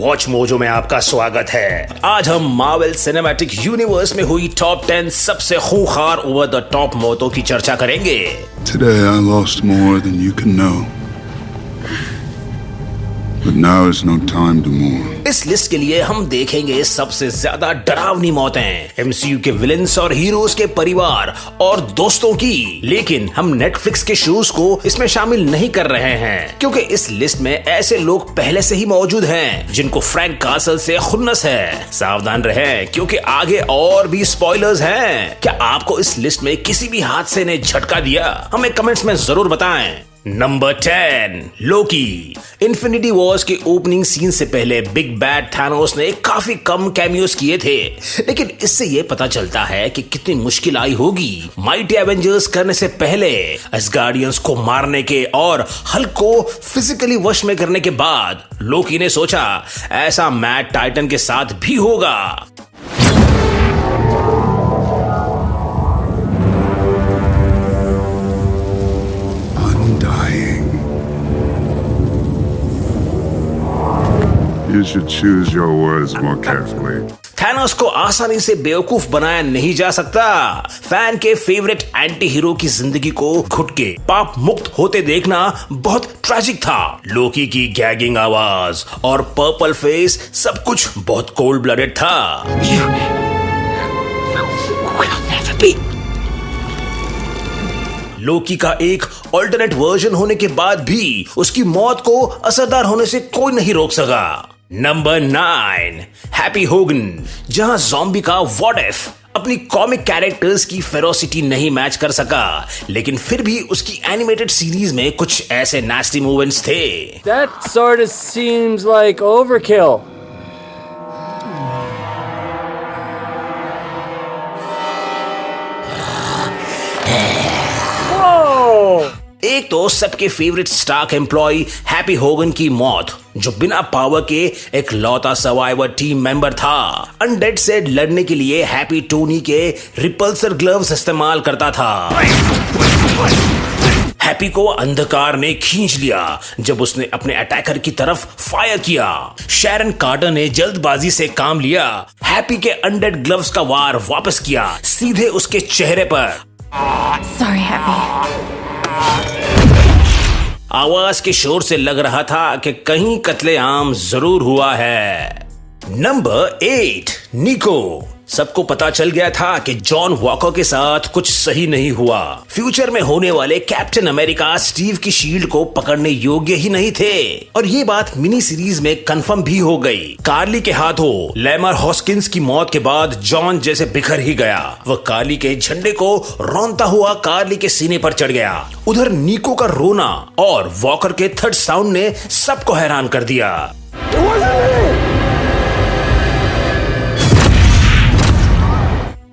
Watch mojo में आपका स्वागत है। आज हम मार्वल सिनेमैटिक यूनिवर्स में हुई टॉप 10 सबसे खूंखार ओवर द टॉप मौतों की चर्चा करेंगे। Today I lost more than you can know. But now is no time to mourn. इस लिस्ट के लिए हम देखेंगे सबसे ज्यादा डरावनी मौतें, एमसीयू के विलेंस और हीरोज के परिवार और दोस्तों की। लेकिन हम नेटफ्लिक्स के शोज को इसमें शामिल नहीं कर रहे हैं, क्योंकि इस लिस्ट में ऐसे लोग पहले से ही मौजूद हैं जिनको फ्रैंक कासल से खुन्नस है। सावधान रहें, क्योंकि आगे और भी स्पॉयलर्स हैं। क्या आपको इस लिस्ट में किसी भी हादसे ने झटका दिया? हमें कमेंट्स में जरूर बताएं। नंबर 10, लोकी। इन्फिनिटी वॉर्स के ओपनिंग सीन से पहले बिग बैड थैनोस ने काफी कम कैमियोस किए थे, लेकिन इससे यह पता चलता है कि कितनी मुश्किल आई होगी माइटी एवेंजर्स करने से पहले। एस्गार्डियंस को मारने के और हल्क को फिजिकली वश में करने के बाद लोकी ने सोचा ऐसा मैड टाइटन के साथ भी होगा। You should choose your words more carefully. Thanos को आसानी से बेवकूफ बनाया नहीं जा सकता। फैन के फेवरेट एंटी हीरो की जिंदगी को घुट के पाप मुक्त होते देखना बहुत ट्रैजिक था। लोकी की गैगिंग आवाज और पर्पल फेस सब कुछ बहुत कोल्ड ब्लडेड था। लोकी का एक अल्टरनेट वर्जन होने के बाद भी उसकी मौत को असरदार होने से कोई नहीं रोक सका। Number 9, happy Hogan. जहां ज़ॉम्बी का व्हाट इफ अपनी कॉमिक कैरेक्टर्स की फेरोसिटी नहीं मैच कर सका, लेकिन फिर भी उसकी एनिमेटेड सीरीज में कुछ ऐसे नास्टी मूवमेंट्स थे। That sort of seems like overkill. एक तो सबके favourite Stark employ Happy Hogan की मौत, जो बिना पावर के एक लौता सर्वाइवर टीम मेंबर था। अनडेड से लड़ने के लिए हैप्पी टोनी के रिपल्सर ग्लव्स इस्तेमाल करता था। हैप्पी को अंधकार ने खींच लिया जब उसने अपने अटैकर की तरफ फायर किया। शैरन कार्टर ने जल्दबाजी से काम लिया, हैप्पी के अनडेड ग्लव्स का वार वापस किया सीधे उसके चेहरे पर। Sorry, Happy. आवाज के शोर से लग रहा था कि कहीं कत्लेआम जरूर हुआ है। नंबर 8, निको। सबको पता चल गया था कि जॉन वॉकर के साथ कुछ सही नहीं हुआ। फ्यूचर में होने वाले कैप्टन अमेरिका स्टीव की शील्ड को पकड़ने योग्य ही नहीं थे, और ये बात मिनी सीरीज में कंफर्म भी हो गई। कार्ली के हाथों लेमर हॉस्किंस की मौत के बाद जॉन जैसे बिखर ही गया। वह कार्ली के झंडे को रौंदता हुआ कार्ली के सीने पर चढ़ गया। उधर निको का रोना और वॉकर के थर्ड साउंड ने सबको हैरान कर दिया।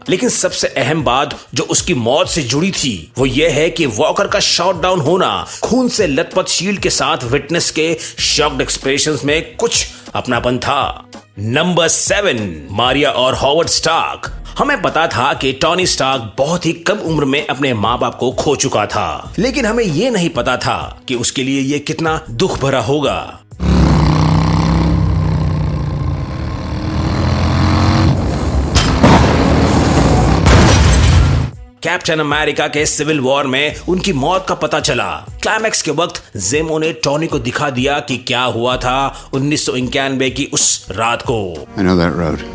लेकिन सबसे अहम बात जो उसकी मौत से जुड़ी थी वो यह है कि वॉकर का शॉट डाउन होना खून से लथपथ शील्ड के साथ विटनेस के शॉक्ड एक्सप्रेशंस में कुछ अपनापन था। नंबर 7, मारिया और हॉवर्ड स्टार्क। हमें पता था कि टॉनी स्टार्क बहुत ही कम उम्र में अपने माँ बाप को खो चुका था, लेकिन हमें यह नहीं पता था कि उसके लिए यह कितना दुख भरा होगा। कैप्टन अमेरिका के सिविल वॉर में उनकी मौत का पता चला। क्लाइमैक्स के वक्त जेमो ने टॉनी को दिखा दिया कि क्या हुआ था 1991 की उस रात को। I know that road.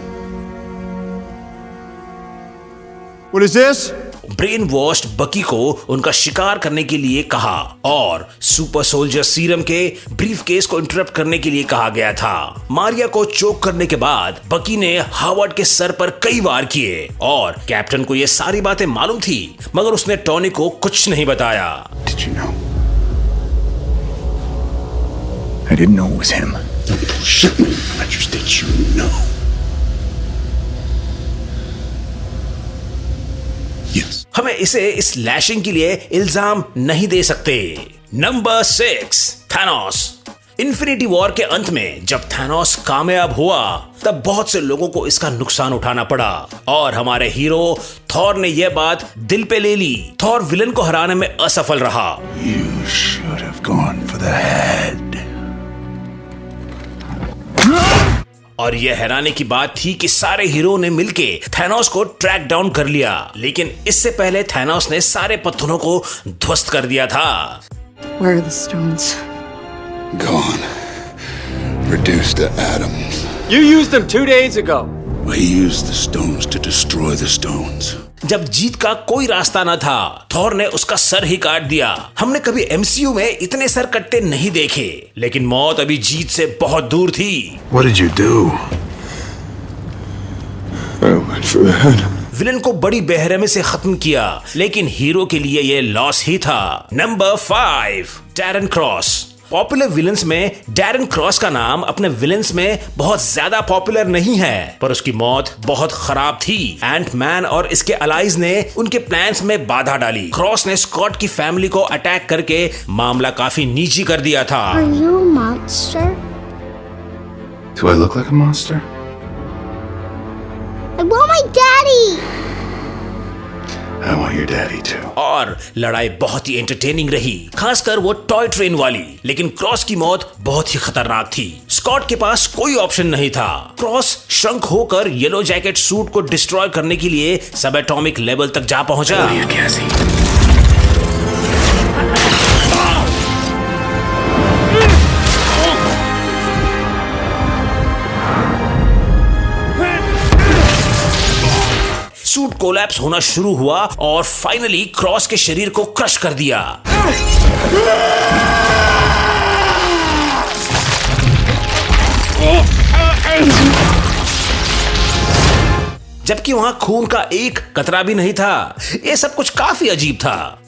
What is this? Brain washed बकी को उनका शिकार करने के लिए कहा और सुपर सोल्जर सीरम के ब्रीफकेस को इंटरप्ट करने के लिए कहा गया था। मारिया को चोक करने के बाद बकी ने हावर्ड के सर पर कई वार किए और कैप्टन को ये सारी बातें मालूम थी, मगर उसने टॉनी को कुछ नहीं बताया। Did you know? I didn't know it was him. Shit, I just did you know? Yes. हमें इसे इस लैशिंग के लिए इल्जाम नहीं दे सकते। Number 6, Thanos. इन्फिनिटी वॉर के अंत में जब थैनोस कामयाब हुआ तब बहुत से लोगों को इसका नुकसान उठाना पड़ा, और हमारे हीरो थॉर ने यह बात दिल पे ले ली। थॉर विलन को हराने में असफल रहा। You should have gone for the head. और यह हैरानी की बात थी कि सारे हीरो ने मिलके थैनोस को ट्रैक डाउन कर लिया, लेकिन इससे पहले थैनोस ने सारे पत्थरों को ध्वस्त कर दिया था। Where are the stones? Gone. Reduced to atoms. You used them 2 days ago. We used the stones to destroy the stones. जब जीत का कोई रास्ता न था, थॉर ने उसका सर ही काट दिया। हमने कभी एमसीयू में इतने सर कटते नहीं देखे, लेकिन मौत अभी जीत से बहुत दूर थी। What did you do? I went for the head. Villain को बड़ी बेरहमी से खत्म किया, लेकिन हीरो के लिए यह लॉस ही था। Number 5, Darren cross. Popular villains में डैरन क्रॉस का नाम अपने विलन्स में बहुत ज्यादा पॉपुलर नहीं है, पर उसकी मौत बहुत खराब थी। एंटमैन और इसके अलाइज ने उनके प्लान्स में बाधा डाली। क्रॉस ने स्कॉट की फैमिली को अटैक करके मामला काफी निजी कर दिया था। Are you a monster? Do I look like a monster? I want my daddy! I want your daddy too. और लड़ाई बहुत ही एंटरटेनिंग रही, खासकर वो टॉय ट्रेन वाली। लेकिन क्रॉस की मौत बहुत ही खतरनाक थी। स्कॉट के पास कोई ऑप्शन नहीं था। क्रॉस श्रंक होकर येलो जैकेट सूट को डिस्ट्रॉय करने के लिए सब एटॉमिक लेवल तक जा पहुंचा। सूट कोलैप्स होना शुरू हुआ और फाइनली क्रॉस के शरीर को क्रश कर दिया। जबकि वहां खून का एक कतरा भी नहीं था। यह सब कुछ काफी अजीब था।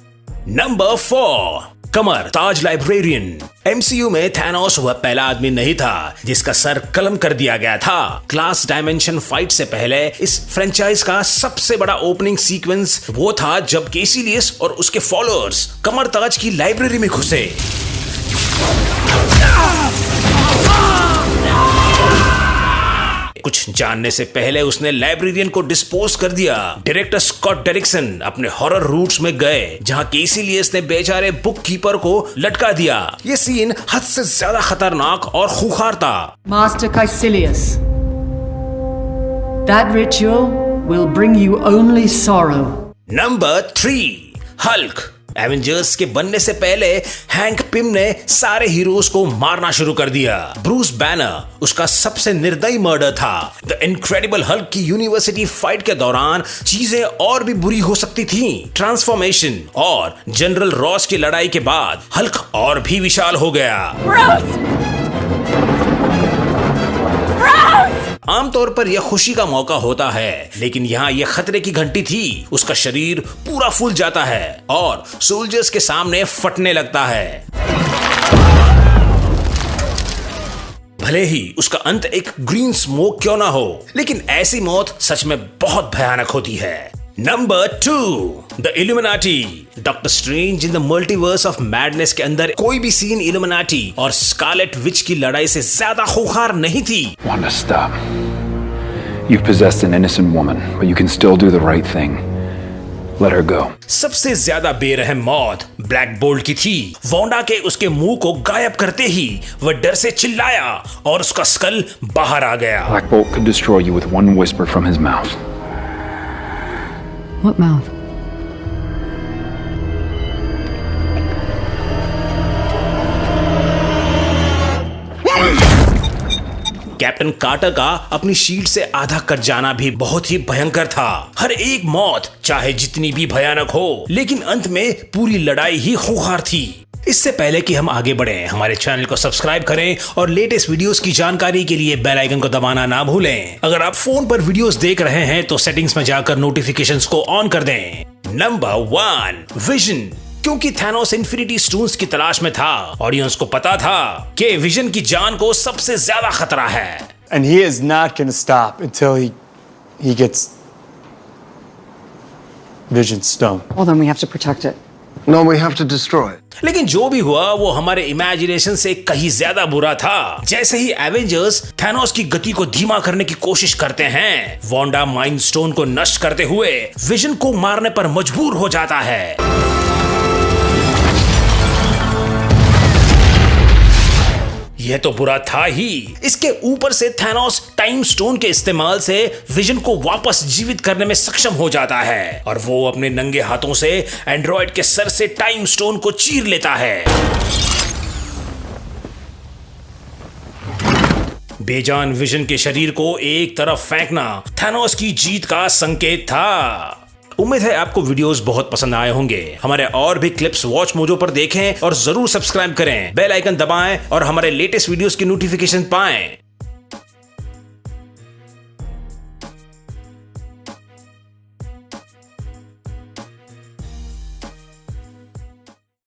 नंबर 4, कमर ताज लाइब्रेरियन। एमसीयू में थैनोस वह पहला आदमी नहीं था जिसका सर कलम कर दिया गया था। क्लास डायमेंशन फाइट से पहले इस फ्रेंचाइज का सबसे बड़ा ओपनिंग सीक्वेंस वो था जब कैसिलियस और उसके फॉलोअर्स कमर ताज की लाइब्रेरी में घुसे। कुछ जानने से पहले उसने लाइब्रेरियन को डिस्पोज कर दिया। डायरेक्टर स्कॉट डेरिक्सन अपने हॉरर रूट्स में गए, जहां कैसिलियस ने बेचारे बुक कीपर को लटका दिया। ये सीन हद से ज्यादा खतरनाक और खूंखार था। Master Caecilius, that ritual will bring you only sorrow. Number 3, Hulk. Avengers के बनने से पहले हैंक पिम ने सारे हीरोज को मारना शुरू कर दिया। ब्रूस बैनर उसका सबसे निर्दयी मर्डर था। द इनक्रेडिबल हल्क की यूनिवर्सिटी फाइट के दौरान चीजें और भी बुरी हो सकती थीं। ट्रांसफॉर्मेशन और जनरल रॉस की लड़ाई के बाद हल्क और भी विशाल हो गया। आमतौर पर यह खुशी का मौका होता है, लेकिन यहाँ यह खतरे की घंटी थी। उसका शरीर पूरा फूल जाता है और सोल्जर्स के सामने फटने लगता है। भले ही उसका अंत एक ग्रीन स्मोक क्यों ना हो, लेकिन ऐसी मौत सच में बहुत भयानक होती है। Number 2, the illuminati. Doctor strange in the multiverse of madness के अंदर कोई भी सीन इल्यूमिनाटी और स्कारलेट विच की लड़ाई से ज्यादा खूंखार नहीं थी। Wanda, stop. You've possessed an innocent woman, but you can still do the right thing. Let her go. सबसे ज्यादा बेरहम मौत ब्लैक बोल्ट की थी। वांडा के उसके मुंह को गायब करते ही वह डर से चिल्लाया और उसका स्कल बाहर आ गया। Black Bolt could destroy you with one whisper from his mouth. What mouth? Captain Carter का अपनी शील्ड से आधा कट जाना भी बहुत ही भयंकर था। हर एक मौत चाहे जितनी भी भयानक हो, लेकिन अंत में पूरी लड़ाई ही खूंखार थी। इससे पहले कि हम आगे बढ़ें, हमारे चैनल को सब्सक्राइब करें और लेटेस्ट वीडियोस की जानकारी के लिए बेल आइकन को दबाना ना भूलें। अगर आप फोन पर वीडियोस देख रहे हैं तो सेटिंग्स में जाकर नोटिफिकेशंस को ऑन कर दें। Number 1, vision. क्योंकि थैनोस इंफिनिटी स्टोन्स की तलाश में था, ऑडियंस को पता था कि विजन की जान को सबसे ज्यादा खतरा है। And he is not going to stop until he gets Vision Stone. Well, then we have to protect it. No, we have to destroy it. लेकिन जो भी हुआ वो हमारे इमेजिनेशन से कहीं ज्यादा बुरा था। जैसे ही एवेंजर्स थैनोस की गति को धीमा करने की कोशिश करते हैं, वांडा माइंड स्टोन को नष्ट करते हुए विजन को मारने पर मजबूर हो जाता है। यह तो बुरा था ही, इसके ऊपर से थैनोस टाइम स्टोन के इस्तेमाल से विजन को वापस जीवित करने में सक्षम हो जाता है और वो अपने नंगे हाथों से एंड्रॉयड के सर से टाइम स्टोन को चीर लेता है। बेजान विजन के शरीर को एक तरफ फेंकना थैनोस की जीत का संकेत था। उम्मीद है आपको वीडियोस बहुत पसंद आए होंगे। हमारे और भी क्लिप्स वॉच मोजो पर देखें और जरूर सब्सक्राइब करें, बेल आइकन दबाएं और हमारे लेटेस्ट वीडियोस की नोटिफिकेशन पाएं।